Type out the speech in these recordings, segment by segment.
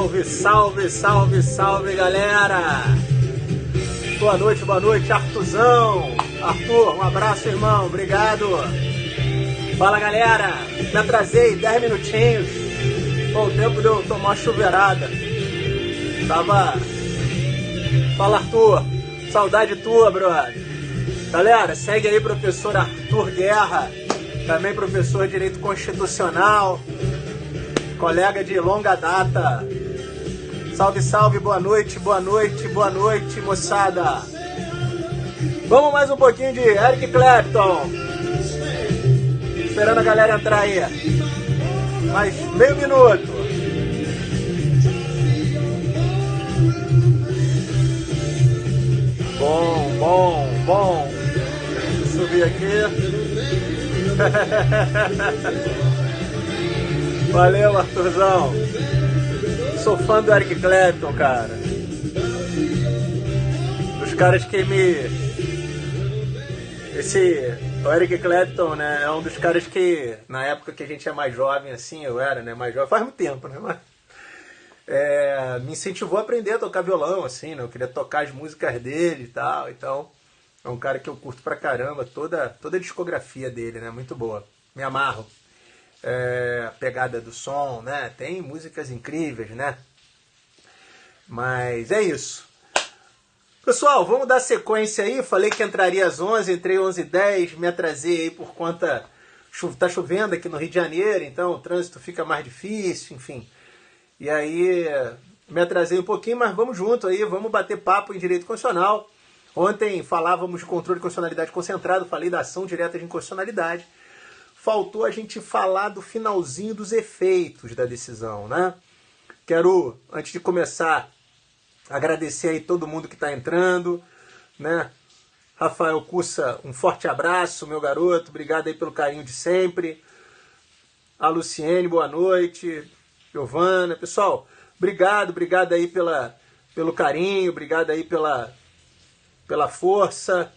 Salve, salve, salve, salve, galera! Boa noite, Arthurzão! Arthur, um abraço, irmão, obrigado! Fala, galera! Me atrasei 10 minutinhos. Pô, o tempo de eu tomar uma chuveirada. Fala, Arthur! Saudade tua, brother! Galera, segue aí, professor Arthur Guerra, também professor de Direito Constitucional, colega de longa data. Salve, salve, boa noite, moçada. Vamos mais um pouquinho de Eric Clapton. Esperando a galera entrar aí. Mais meio minuto. Bom. Deixa eu subir aqui. Valeu, Arthurzão. Sou fã do Eric Clapton, cara. Dos caras que o Eric Clapton, né, é um dos caras que, na época que a gente é mais jovem, assim, eu era, né, mais jovem, faz muito tempo, né, mas me incentivou a aprender a tocar violão, assim, né, eu queria tocar as músicas dele e tal, então é um cara que eu curto pra caramba, toda a discografia dele, né, muito boa, me amarro. A pegada do som, né? Tem músicas incríveis, né? Mas é isso. Pessoal, vamos dar sequência aí. Falei que entraria às 11, entrei 11h10, me atrasei aí por conta... Tá chovendo aqui no Rio de Janeiro, então o trânsito fica mais difícil, enfim. E aí me atrasei um pouquinho, mas vamos junto aí, vamos bater papo em direito constitucional. Ontem falávamos de controle de constitucionalidade concentrado, falei da ação direta de inconstitucionalidade. Faltou a gente falar do finalzinho dos efeitos da decisão, né? Quero, antes de começar, agradecer aí todo mundo que está entrando, né? Rafael Cussa, um forte abraço, meu garoto, obrigado aí pelo carinho de sempre. A Luciene, boa noite. Giovana, pessoal, obrigado aí pelo carinho, obrigado aí pela força.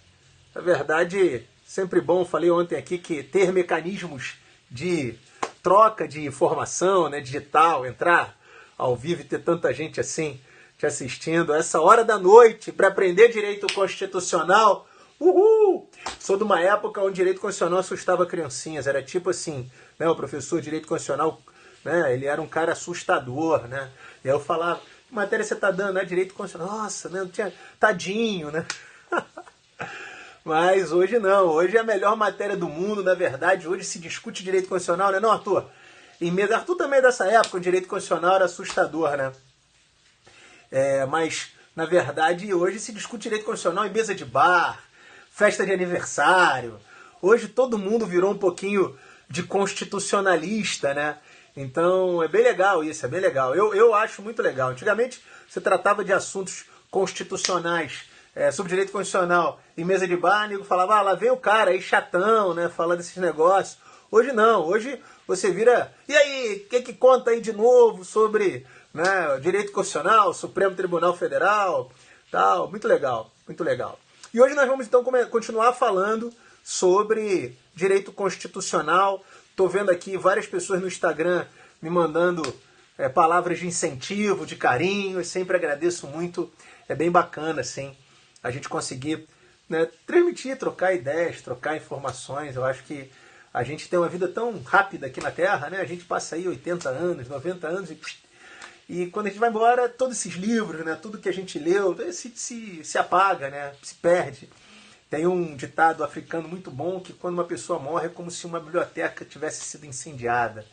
Na verdade... Sempre bom, falei ontem aqui que ter mecanismos de troca de informação, né, digital, entrar ao vivo e ter tanta gente assim te assistindo a essa hora da noite para aprender direito constitucional. Uhul! Sou de uma época onde direito constitucional assustava criancinhas, era tipo assim, né, o professor de direito constitucional, né, ele era um cara assustador, né? E aí eu falava, que matéria você tá dando? É direito constitucional. Nossa, né, não tinha tadinho, né? Mas hoje não, hoje é a melhor matéria do mundo, na verdade, hoje se discute direito constitucional, né? Não, Arthur? Arthur também é dessa época, o direito constitucional era assustador, né? Mas, na verdade, hoje se discute direito constitucional em mesa de bar, festa de aniversário. Hoje todo mundo virou um pouquinho de constitucionalista, né? Então é bem legal isso, é bem legal. Eu acho muito legal. Antigamente você tratava de assuntos constitucionais, sobre direito constitucional em mesa de bar, nego falava, lá vem o cara aí chatão, né, falando desses negócios. Hoje não, hoje você vira, e aí, o que conta aí de novo sobre, né, direito constitucional, Supremo Tribunal Federal, tal, muito legal, muito legal. E hoje nós vamos então continuar falando sobre direito constitucional. Estou vendo aqui várias pessoas no Instagram me mandando palavras de incentivo, de carinho, eu sempre agradeço muito, é bem bacana, assim, a gente conseguir, né, transmitir, trocar ideias, trocar informações. Eu acho que a gente tem uma vida tão rápida aqui na Terra, né? A gente passa aí 80 anos, 90 anos e quando a gente vai embora, todos esses livros, né, tudo que a gente leu, se apaga, né, se perde. Tem um ditado africano muito bom que quando uma pessoa morre é como se uma biblioteca tivesse sido incendiada.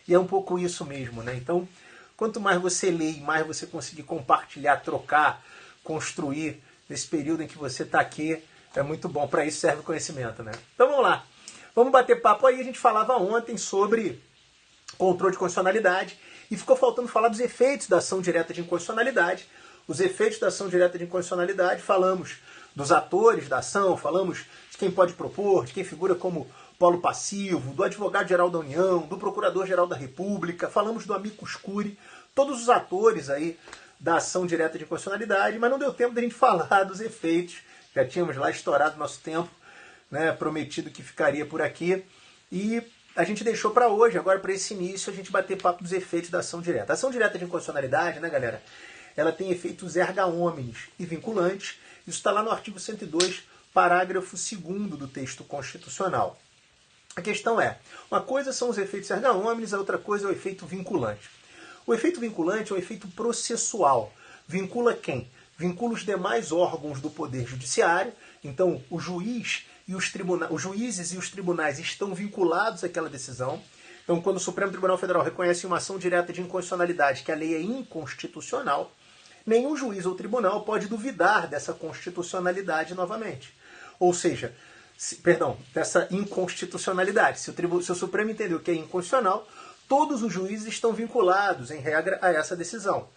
E é um pouco isso mesmo, né? Então, quanto mais você lê e mais você conseguir compartilhar, trocar, construir, nesse período em que você está aqui, é muito bom. Para isso serve o conhecimento, né? Então vamos lá. Vamos bater papo aí. A gente falava ontem sobre controle de constitucionalidade e ficou faltando falar dos efeitos da ação direta de inconstitucionalidade. Os efeitos da ação direta de inconstitucionalidade, falamos dos atores da ação, falamos de quem pode propor, de quem figura como polo passivo, do advogado-geral da União, do procurador-geral da República, falamos do amicus curiae, todos os atores aí da ação direta de inconstitucionalidade, mas não deu tempo de a gente falar dos efeitos. Já tínhamos lá estourado nosso tempo, né, prometido que ficaria por aqui. E a gente deixou para hoje, agora para esse início, a gente bater papo dos efeitos da ação direta. A ação direta de inconstitucionalidade, né, galera? Ela tem efeitos erga omnes e vinculantes. Isso está lá no artigo 102, parágrafo 2º do texto constitucional. A questão é, uma coisa são os efeitos erga omnes, a outra coisa é o efeito vinculante. O efeito vinculante é um efeito processual. Vincula quem? Vincula os demais órgãos do Poder Judiciário. Então, o juiz e os juízes e os tribunais estão vinculados àquela decisão. Então, quando o Supremo Tribunal Federal reconhece uma ação direta de inconstitucionalidade, que a lei é inconstitucional, nenhum juiz ou tribunal pode duvidar dessa constitucionalidade novamente. Ou seja, dessa inconstitucionalidade. Se o Supremo entendeu que é inconstitucional, todos os juízes estão vinculados, em regra, a essa decisão.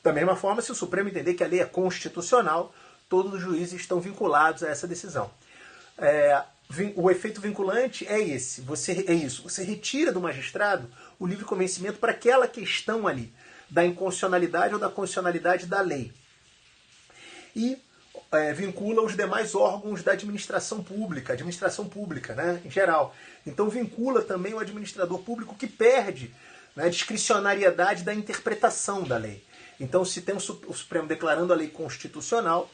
Da mesma forma, se o Supremo entender que a lei é constitucional, todos os juízes estão vinculados a essa decisão. O efeito vinculante é esse. Você retira do magistrado o livre convencimento para aquela questão ali, da inconstitucionalidade ou da constitucionalidade da lei. E vincula os demais órgãos da administração pública, né, em geral. Então vincula também o administrador público que perde, né, a discricionariedade da interpretação da lei. Então, se tem o Supremo declarando a lei constitucional,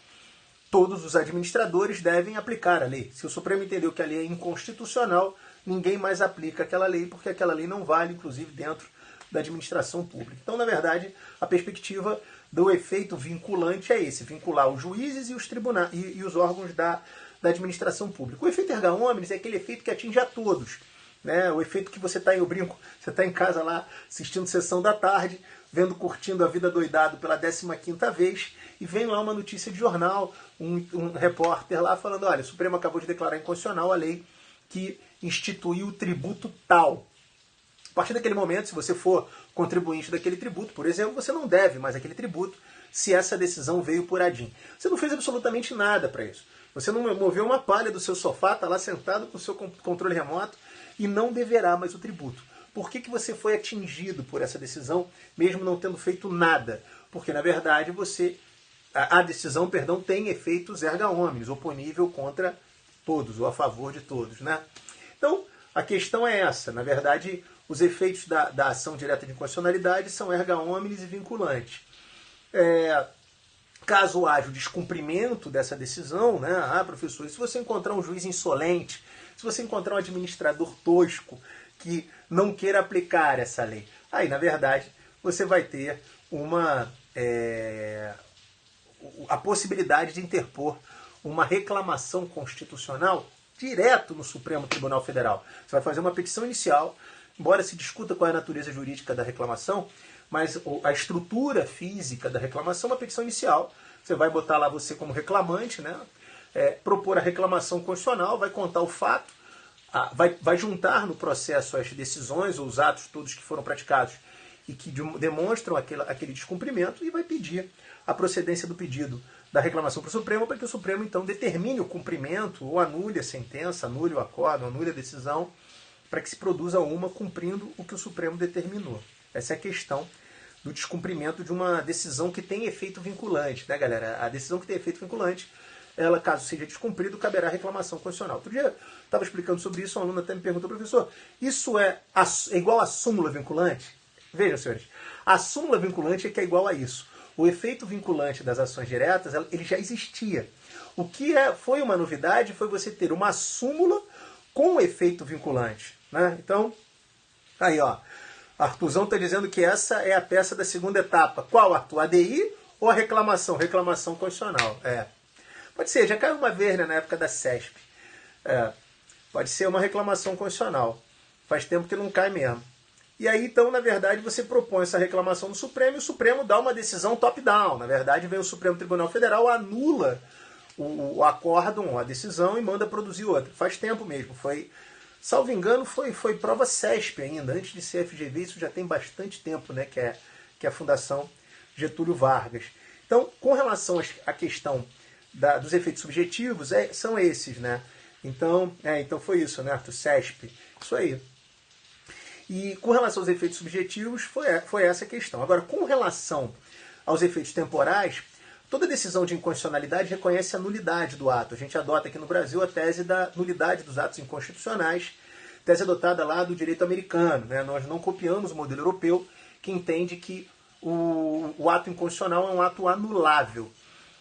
todos os administradores devem aplicar a lei. Se o Supremo entendeu que a lei é inconstitucional, ninguém mais aplica aquela lei, porque aquela lei não vale, inclusive, dentro da administração pública. Então, na verdade, a perspectiva do efeito vinculante é esse, vincular os juízes e os tribunais e os órgãos da administração pública. O efeito erga omnes é aquele efeito que atinge a todos. Né? O efeito que você está você está em casa lá assistindo Sessão da Tarde, curtindo a vida doidado pela 15ª vez, e vem lá uma notícia de jornal, um repórter lá falando, olha, o Supremo acabou de declarar inconstitucional a lei que instituiu o tributo tal. A partir daquele momento, se você for contribuinte daquele tributo, por exemplo, você não deve mais aquele tributo se essa decisão veio por ADIM. Você não fez absolutamente nada para isso. Você não moveu uma palha do seu sofá, está lá sentado com o seu controle remoto e não deverá mais o tributo. Por que você foi atingido por essa decisão, mesmo não tendo feito nada? Porque, na verdade, a decisão tem efeitos erga omnes, oponível contra todos, ou a favor de todos. Né? Então, a questão é essa. Na verdade, os efeitos da ação direta de inconstitucionalidade são erga omnes e vinculantes. Caso haja o descumprimento dessa decisão, né? Professor, se você encontrar um juiz insolente, se você encontrar um administrador tosco que não queira aplicar essa lei, aí, na verdade, você vai ter a possibilidade de interpor uma reclamação constitucional direto no Supremo Tribunal Federal. Você vai fazer uma petição inicial, embora se discuta qual é a natureza jurídica da reclamação, mas a estrutura física da reclamação é uma petição inicial. Você vai botar lá você como reclamante, né? Propor a reclamação constitucional, vai contar o fato, vai juntar no processo as decisões ou os atos todos que foram praticados e que demonstram aquele descumprimento, e vai pedir a procedência do pedido da reclamação para o Supremo, para que o Supremo então determine o cumprimento ou anule a sentença, anule o acordo, anule a decisão, para que se produza uma cumprindo o que o Supremo determinou. Essa é a questão do descumprimento de uma decisão que tem efeito vinculante, né, galera? A decisão que tem efeito vinculante, ela, caso seja descumprido, caberá reclamação constitucional. Outro dia eu estava explicando sobre isso, um aluno até me perguntou, professor, isso é igual a súmula vinculante? Vejam, senhores, a súmula vinculante é que é igual a isso. O efeito vinculante das ações diretas, ele já existia. O que foi uma novidade foi você ter uma súmula com efeito vinculante. Né? Então, aí, ó, Arthurzão está dizendo que essa é a peça da segunda etapa. Qual, Arthur? ADI ou a reclamação? Reclamação constitucional. Pode ser, já caiu uma vez, né, na época da CESP. Pode ser uma reclamação constitucional. Faz tempo que não cai mesmo. E aí, então, na verdade, você propõe essa reclamação no Supremo e o Supremo dá uma decisão top-down. Na verdade, vem o Supremo Tribunal Federal, anula o acórdão, a decisão, e manda produzir outra. Faz tempo mesmo. Salvo engano, foi prova CESP ainda, antes de ser FGV, isso já tem bastante tempo, né, que é a Fundação Getúlio Vargas. Então, com relação à questão dos efeitos subjetivos, são esses, né? Então foi isso, né, Arthur? CESP, isso aí. E com relação aos efeitos subjetivos, foi essa a questão. Agora, com relação aos efeitos temporais, toda decisão de inconstitucionalidade reconhece a nulidade do ato. A gente adota aqui no Brasil a tese da nulidade dos atos inconstitucionais, tese adotada lá do direito americano, né? Nós não copiamos o modelo europeu, que entende que o ato inconstitucional é um ato anulável.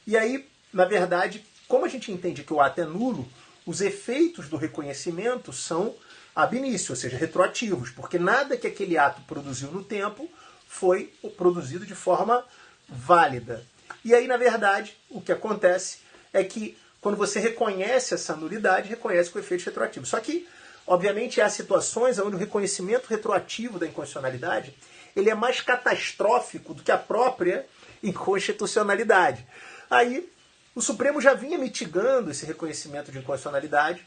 E aí, na verdade, como a gente entende que o ato é nulo, os efeitos do reconhecimento são ab início, ou seja, retroativos, porque nada que aquele ato produziu no tempo foi produzido de forma válida. E aí, na verdade, o que acontece é que quando você reconhece essa nulidade, reconhece com efeitos retroativos. Só que, obviamente, há situações onde o reconhecimento retroativo da inconstitucionalidade ele é mais catastrófico do que a própria inconstitucionalidade. Aí, o Supremo já vinha mitigando esse reconhecimento de inconstitucionalidade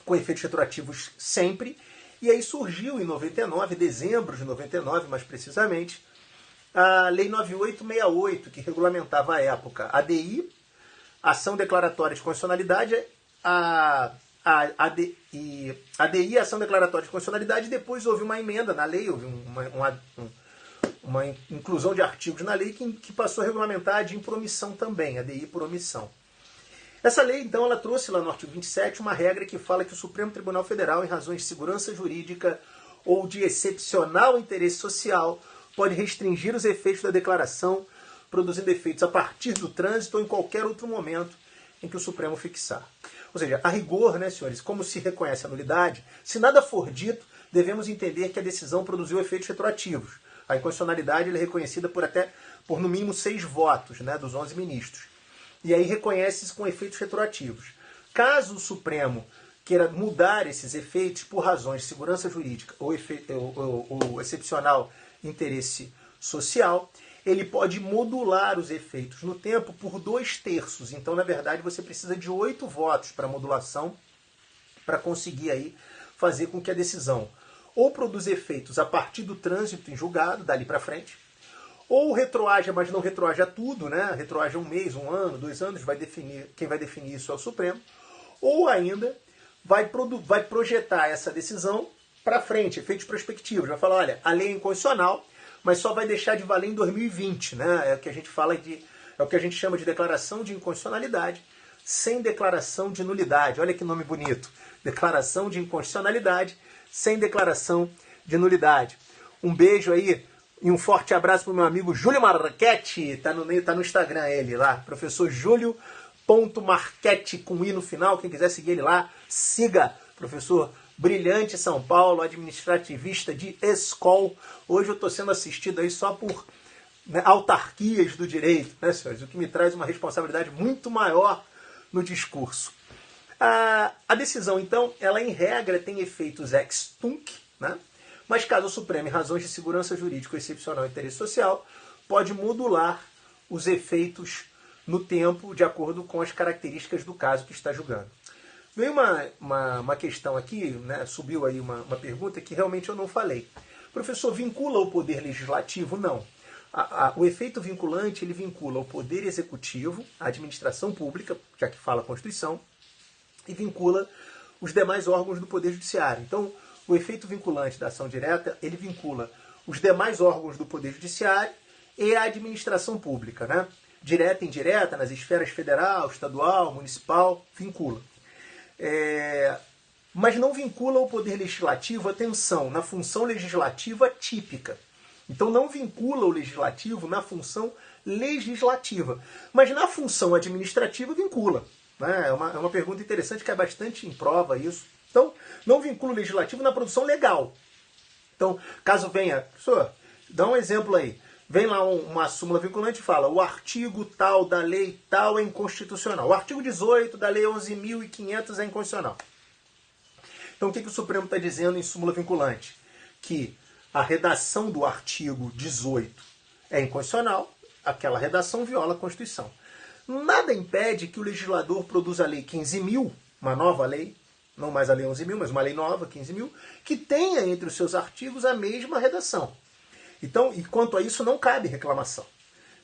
com efeitos retroativos sempre, e aí surgiu em 99, dezembro de 99, mais precisamente, a Lei 9868, que regulamentava à época a ADI, Ação Declaratória de Constitucionalidade, a ADI, Ação Declaratória de Constitucionalidade, e depois houve uma emenda na lei, houve uma inclusão de artigos na lei que passou a regulamentar a de impromissão também, a ADI por omissão. Essa lei, então, ela trouxe lá no artigo 27 uma regra que fala que o Supremo Tribunal Federal, em razões de segurança jurídica ou de excepcional interesse social, pode restringir os efeitos da declaração, produzindo efeitos a partir do trânsito ou em qualquer outro momento em que o Supremo fixar. Ou seja, a rigor, né, senhores, como se reconhece a nulidade, se nada for dito, devemos entender que a decisão produziu efeitos retroativos. A inconstitucionalidade é reconhecida por no mínimo 6 votos, né, dos 11 ministros. E aí reconhece-se com efeitos retroativos. Caso o Supremo queira mudar esses efeitos por razões de segurança jurídica ou excepcional interesse social, ele pode modular os efeitos no tempo por 2/3. Então, na verdade, você precisa de 8 votos para modulação para conseguir aí fazer com que a decisão ou produza efeitos a partir do trânsito em julgado, dali para frente, ou retroaja, mas não retroaja tudo, né? Retroaja 1 mês, 1 ano, 2 anos, quem vai definir isso é o Supremo, ou ainda vai projetar essa decisão para frente, efeitos prospectivos. Vai falar, olha, a lei é inconstitucional, mas só vai deixar de valer em 2020, né? É o que a gente é o que a gente chama de declaração de inconstitucionalidade sem declaração de nulidade. Olha que nome bonito. Declaração de inconstitucionalidade sem declaração de nulidade. Um beijo aí e um forte abraço para o meu amigo Júlio Marchetti. Tá no Instagram ele lá, professor Júlio.Marchetti com I no final. Quem quiser seguir ele lá, siga. Professor brilhante São Paulo, administrativista de escola. Hoje eu estou sendo assistido aí só por autarquias do direito, né, senhores? O que me traz uma responsabilidade muito maior no discurso. A decisão, então, ela em regra tem efeitos ex tunc, né? Mas caso o Supremo, em razões de segurança jurídica excepcional e interesse social, pode modular os efeitos no tempo de acordo com as características do caso que está julgando. Veio uma questão aqui, né? Subiu aí uma pergunta que realmente eu não falei. Professor, vincula o poder legislativo? Não. O efeito vinculante, ele vincula o poder executivo, a administração pública, já que fala a Constituição, e vincula os demais órgãos do poder judiciário. Então, o efeito vinculante da ação direta, ele vincula os demais órgãos do Poder Judiciário e a administração pública, né? Direta e indireta, nas esferas federal, estadual, municipal, vincula. Mas não vincula o Poder Legislativo, atenção, na função legislativa típica. Então não vincula o Legislativo na função legislativa. Mas na função administrativa vincula. Né? É uma pergunta interessante que é bastante em prova isso. Então, não vincula o legislativo na produção legal. Então, caso venha, professor, dá um exemplo aí. Vem lá uma súmula vinculante e fala o artigo tal da lei tal é inconstitucional. O artigo 18 da lei 11.500 é inconstitucional. Então, o que o Supremo está dizendo em súmula vinculante? Que a redação do artigo 18 é inconstitucional, aquela redação viola a Constituição. Nada impede que o legislador produza a lei 15.000, uma nova lei, não mais a lei 11.000, mas uma lei nova, 15.000, que tenha entre os seus artigos a mesma redação. Então, e quanto a isso, não cabe reclamação.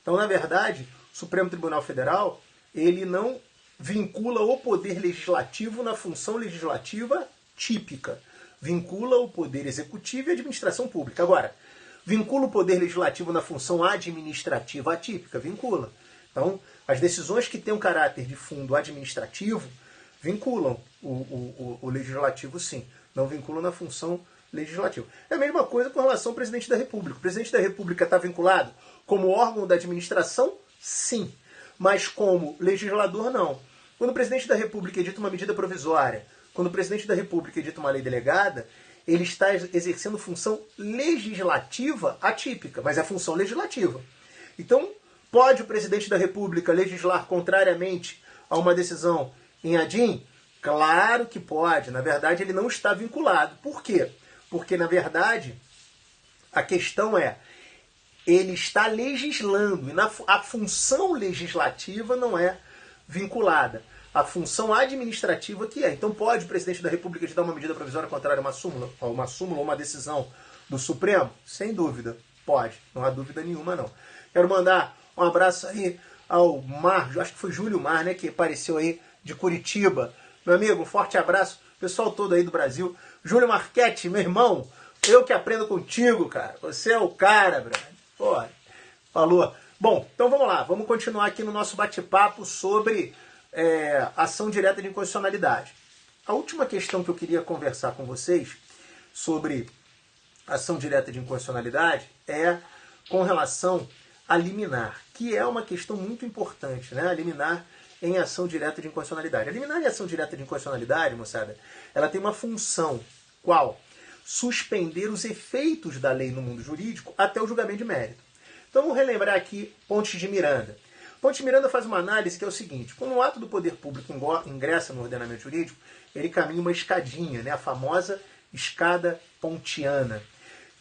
Então, na verdade, o Supremo Tribunal Federal, ele não vincula o poder legislativo na função legislativa típica. Vincula o poder executivo e a administração pública. Agora, vincula o poder legislativo na função administrativa atípica? Vincula. Então, as decisões que têm um caráter de fundo administrativo vinculam o legislativo, sim. Não vinculam na função legislativa. É a mesma coisa com relação ao presidente da República. O presidente da República está vinculado como órgão da administração? Sim. Mas como legislador, não. Quando o presidente da República edita uma medida provisória, quando o presidente da República edita uma lei delegada, ele está exercendo função legislativa atípica, mas é função legislativa. Então, pode o presidente da República legislar contrariamente a uma decisão em ADIM? Claro que pode. Na verdade, ele não está vinculado. Por quê? Porque, na verdade, a questão é, ele está legislando, e a função legislativa não é vinculada. A função administrativa que é. Então pode o presidente da República editar uma medida provisória contrária a uma súmula ou uma decisão do Supremo? Sem dúvida, pode. Não há dúvida nenhuma, não. Quero mandar um abraço aí ao Mar, acho que foi Júlio Mar, né, que apareceu aí de Curitiba. Meu amigo, um forte abraço. Pessoal todo aí do Brasil. Júlio Marchetti, meu irmão, eu que aprendo contigo, cara. Você é o cara, brother. Pô, falou. Bom, então vamos lá. Vamos continuar aqui no nosso bate-papo sobre ação direta de inconstitucionalidade. A última questão que eu queria conversar com vocês sobre ação direta de inconstitucionalidade é com relação a liminar, que é uma questão muito importante, né? A liminar em ação direta de inconstitucionalidade. A liminar em ação direta de inconstitucionalidade, moçada, ela tem uma função, qual? Suspender os efeitos da lei no mundo jurídico até o julgamento de mérito. Então vamos relembrar aqui Pontes de Miranda. Pontes de Miranda faz uma análise que é o seguinte: quando um ato do poder público ingressa no ordenamento jurídico, ele caminha uma escadinha, né? A famosa escada pontiana,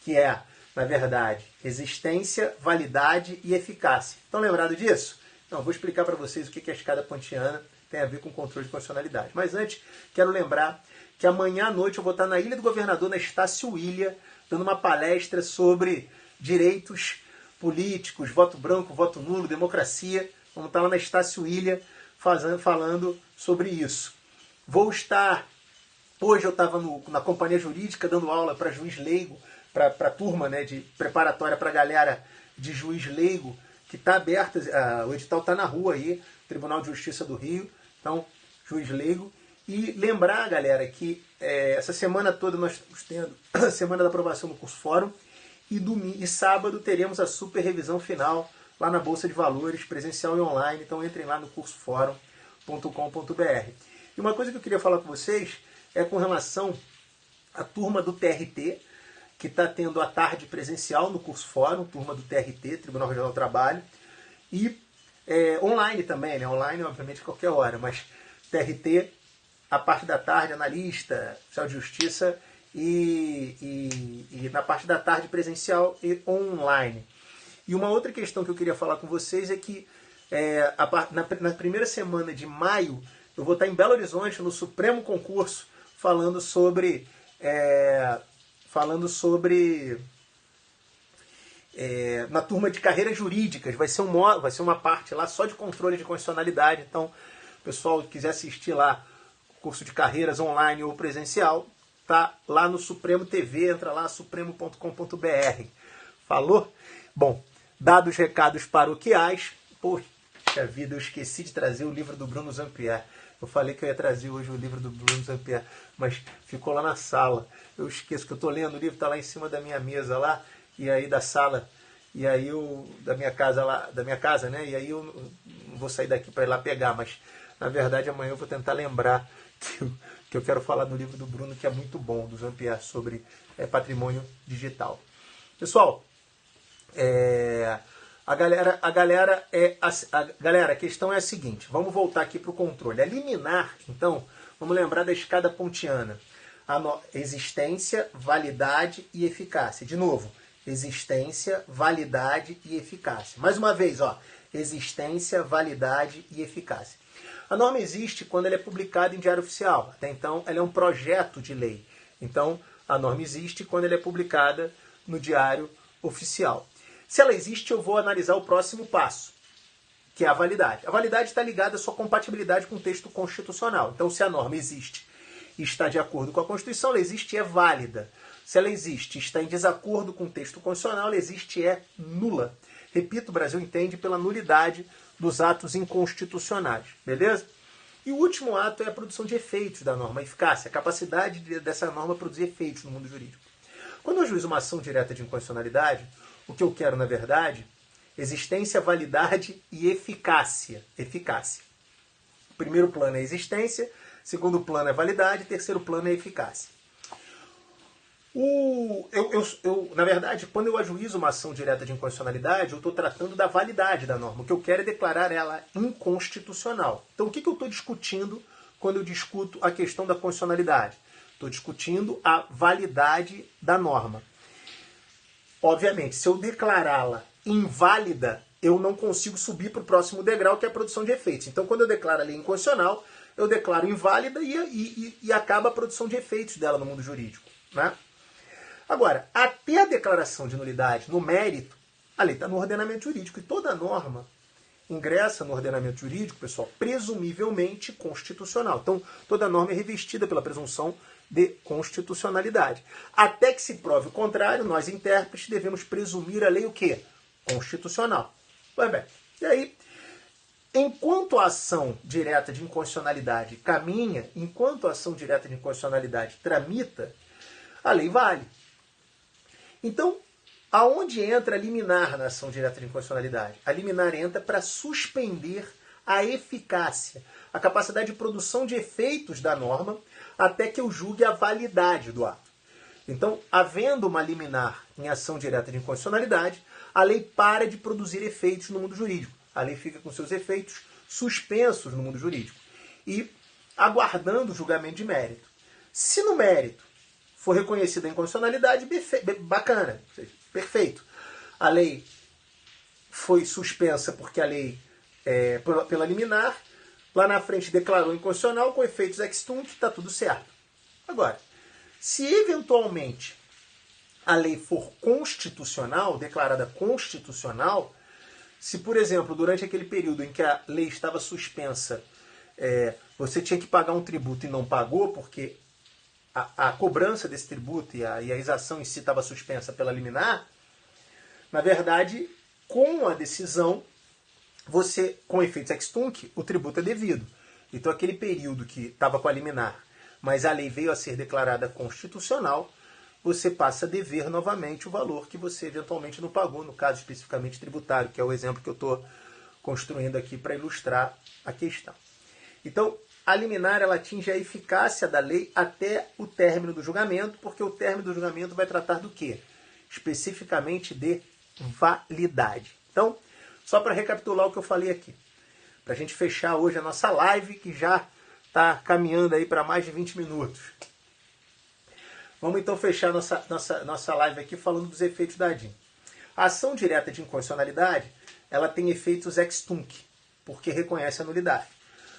que é, na verdade, existência, validade e eficácia. Estão lembrados disso? Não, vou explicar para vocês o que a escada pontiana tem a ver com controle de constitucionalidade. Mas antes, quero lembrar que amanhã à noite eu vou estar na Ilha do Governador, na Estácio Ilha, dando uma palestra sobre direitos políticos, voto branco, voto nulo, democracia. Vamos estar lá na Estácio Ilha falando sobre isso. Vou estar... Hoje eu estava na companhia jurídica dando aula para juiz leigo, para a turma, né, de preparatória para a galera de juiz leigo, que está aberta, o edital está na rua aí, Tribunal de Justiça do Rio, então, juiz leigo. E lembrar, galera, que essa semana toda nós estamos tendo a semana da aprovação do curso fórum, e sábado teremos a super revisão final lá na Bolsa de Valores, presencial e online. Então entrem lá no cursoforum.com.br. E uma coisa que eu queria falar com vocês é com relação à turma do TRT, que está tendo a tarde presencial no curso fórum, turma do TRT, Tribunal Regional do Trabalho, e online também, né? Online, obviamente, a qualquer hora, mas TRT, a parte da tarde, analista, oficial de justiça, e na parte da tarde presencial e online. E uma outra questão que eu queria falar com vocês é que na primeira semana de maio eu vou estar em Belo Horizonte no Supremo Concurso falando sobre na turma de carreiras jurídicas. Vai ser uma parte lá só de controle de constitucionalidade. Então, o pessoal que quiser assistir lá curso de carreiras online ou presencial, tá lá no Supremo TV, entra lá, supremo.com.br. Falou? Bom, dados os recados paroquiais. Poxa vida, eu esqueci de trazer o livro do Bruno Zampier. Eu falei que eu ia trazer hoje o livro do Bruno Zampier, mas ficou lá na sala. Eu esqueço que eu estou lendo o livro, está lá em cima da minha mesa lá, e aí da sala, e aí da minha casa, né? E aí eu não vou sair daqui para ir lá pegar, mas na verdade amanhã eu vou tentar lembrar que eu quero falar do livro do Bruno, que é muito bom, do Zampier, sobre patrimônio digital. Pessoal, a questão é a seguinte, vamos voltar aqui para o controle. A liminar, então, vamos lembrar da escada pontiana. Existência, validade e eficácia. De novo, existência, validade e eficácia. Mais uma vez, existência, validade e eficácia. A norma existe quando ela é publicada em Diário Oficial. Até então, ela é um projeto de lei. Então, a norma existe quando ela é publicada no Diário Oficial. Se ela existe, eu vou analisar o próximo passo, que é a validade. A validade está ligada à sua compatibilidade com o texto constitucional. Então, se a norma existe e está de acordo com a Constituição, ela existe e é válida. Se ela existe e está em desacordo com o texto constitucional, ela existe e é nula. Repito, o Brasil entende pela nulidade dos atos inconstitucionais. Beleza? E o último ato é a produção de efeitos da norma, a eficácia, a capacidade dessa norma produzir efeitos no mundo jurídico. Quando eu ajuizo uma ação direta de inconstitucionalidade, o que eu quero, na verdade, existência, validade e eficácia. O primeiro plano é existência, segundo plano é validade, terceiro plano é eficácia. Na verdade, quando eu ajuizo uma ação direta de inconstitucionalidade, eu estou tratando da validade da norma. O que eu quero é declarar ela inconstitucional. Então, o que eu estou discutindo quando eu discuto a questão da constitucionalidade? Estou discutindo a validade da norma. Obviamente, se eu declará-la inválida, eu não consigo subir para o próximo degrau, que é a produção de efeitos. Então, quando eu declaro a lei inconstitucional, eu declaro inválida e acaba a produção de efeitos dela no mundo jurídico, né? Agora, até a declaração de nulidade no mérito, a lei está no ordenamento jurídico. E toda norma ingressa no ordenamento jurídico, pessoal, presumivelmente constitucional. Então, toda norma é revestida pela presunção de constitucionalidade. Até que se prove o contrário, nós, intérpretes, devemos presumir a lei o quê? Constitucional. Pois bem, e aí, enquanto a ação direta de inconstitucionalidade caminha, enquanto a ação direta de inconstitucionalidade tramita, a lei vale. Então, aonde entra a liminar na ação direta de inconstitucionalidade? A liminar entra para suspender a eficácia, a capacidade de produção de efeitos da norma, até que eu julgue a validade do ato. Então, havendo uma liminar em ação direta de inconstitucionalidade, a lei para de produzir efeitos no mundo jurídico. A lei fica com seus efeitos suspensos no mundo jurídico e aguardando o julgamento de mérito. Se no mérito for reconhecida a inconstitucionalidade, bacana, perfeito. A lei foi suspensa porque a lei, pela liminar, lá na frente declarou inconstitucional com efeitos ex tunc, está tudo certo. Agora, se eventualmente a lei for constitucional, declarada constitucional, se, por exemplo, durante aquele período em que a lei estava suspensa, você tinha que pagar um tributo e não pagou, porque a cobrança desse tributo e a exação em si estava suspensa pela liminar, na verdade, com a decisão, com efeitos ex tunc, o tributo é devido. Então, aquele período que estava com a liminar, mas a lei veio a ser declarada constitucional, você passa a dever novamente o valor que você eventualmente não pagou, no caso especificamente tributário, que é o exemplo que eu estou construindo aqui para ilustrar a questão. Então, a liminar ela atinge a eficácia da lei até o término do julgamento, porque o término do julgamento vai tratar do quê? Especificamente de validade. Então, só para recapitular o que eu falei aqui, para a gente fechar hoje a nossa live, que já está caminhando aí para mais de 20 minutos. Vamos então fechar nossa live aqui falando dos efeitos da ADIM. A ação direta de inconstitucionalidade, ela tem efeitos ex tunc, porque reconhece a nulidade.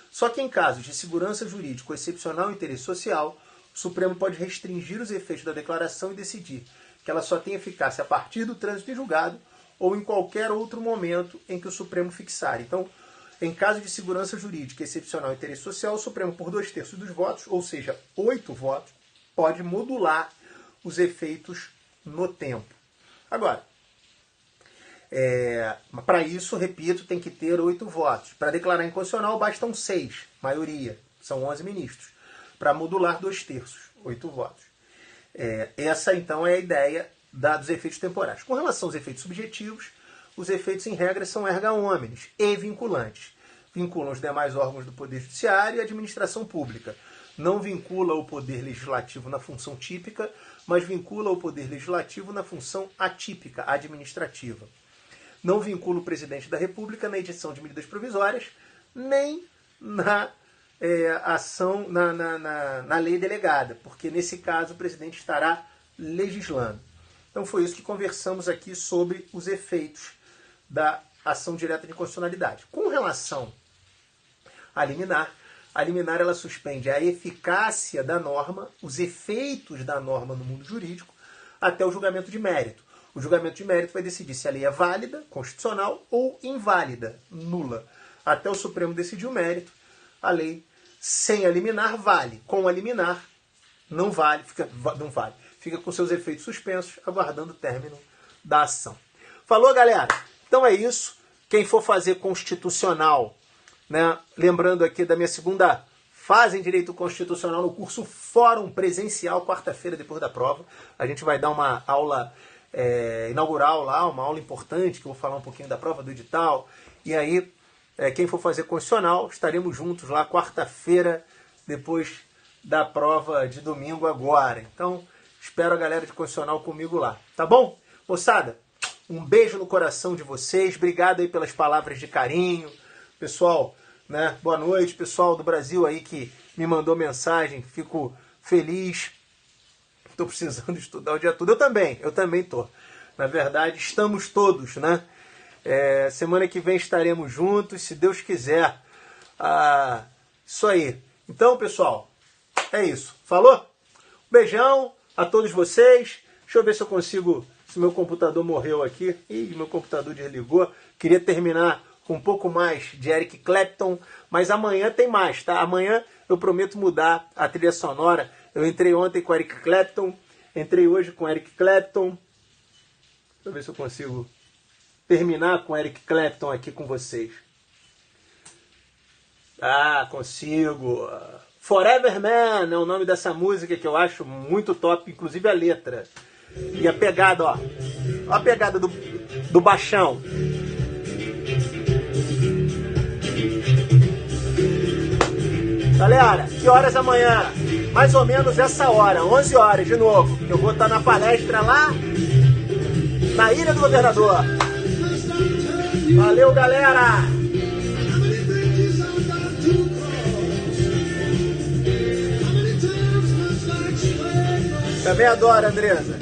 Só que em casos de segurança jurídica excepcional e interesse social, o Supremo pode restringir os efeitos da declaração e decidir que ela só tem eficácia a partir do trânsito em julgado ou em qualquer outro momento em que o Supremo fixar. Então, em caso de segurança jurídica excepcional e interesse social, o Supremo, por 2/3 dos votos, ou seja, 8 votos, pode modular os efeitos no tempo. Agora, para isso, repito, tem que ter 8 votos. Para declarar inconstitucional, bastam 6, maioria, são 11 ministros. Para modular, 2/3, 8 votos. Essa, então, é a ideia dos efeitos temporais. Com relação aos efeitos subjetivos, os efeitos, em regra, são erga omnes e vinculantes. Vinculam os demais órgãos do Poder Judiciário e a administração pública. Não vincula o Poder Legislativo na função típica, mas vincula o Poder Legislativo na função atípica, administrativa. Não vincula o Presidente da República na edição de medidas provisórias, nem na ação, na lei delegada, porque nesse caso o Presidente estará legislando. Então foi isso que conversamos aqui sobre os efeitos da ação direta de inconstitucionalidade. Com relação à liminar, a liminar ela suspende a eficácia da norma, os efeitos da norma no mundo jurídico, até o julgamento de mérito. O julgamento de mérito vai decidir se a lei é válida, constitucional, ou inválida, nula. Até o Supremo decidir o mérito, a lei sem a liminar vale. Com a liminar, não vale, não vale. Fica com seus efeitos suspensos, aguardando o término da ação. Falou, galera? Então é isso. Quem for fazer constitucional né? Lembrando aqui da minha segunda fase em Direito Constitucional no curso Fórum Presencial, quarta-feira depois da prova. A gente vai dar uma aula inaugural lá, uma aula importante, que eu vou falar um pouquinho da prova, do edital. E aí, quem for fazer constitucional, estaremos juntos lá quarta-feira, depois da prova de domingo agora. Então, espero a galera de constitucional comigo lá. Tá bom? Moçada, um beijo no coração de vocês. Obrigado aí pelas palavras de carinho. Tô né? Boa noite, pessoal do Brasil aí que me mandou mensagem, fico feliz. Estou precisando estudar o dia todo. Eu também tô. Na verdade, estamos todos, né? Semana que vem estaremos juntos, se Deus quiser. Isso aí. Então, pessoal, é isso. Falou? Beijão a todos vocês. Deixa eu ver se eu consigo, se meu computador morreu aqui. Ih, meu computador desligou. Queria terminar com um pouco mais de Eric Clapton, mas amanhã tem mais, tá? Amanhã eu prometo mudar a trilha sonora. Eu entrei ontem com Eric Clapton, entrei hoje com Eric Clapton. Deixa eu ver se eu consigo terminar com Eric Clapton aqui com vocês. Consigo. Forever Man é o nome dessa música que eu acho muito top, inclusive a letra. E a pegada, ó. Ó a pegada do baixão. Galera, que horas amanhã? Mais ou menos essa hora, 11 horas de novo. Eu vou estar na palestra lá na Ilha do Governador. Valeu, galera! Também adoro, Andresa.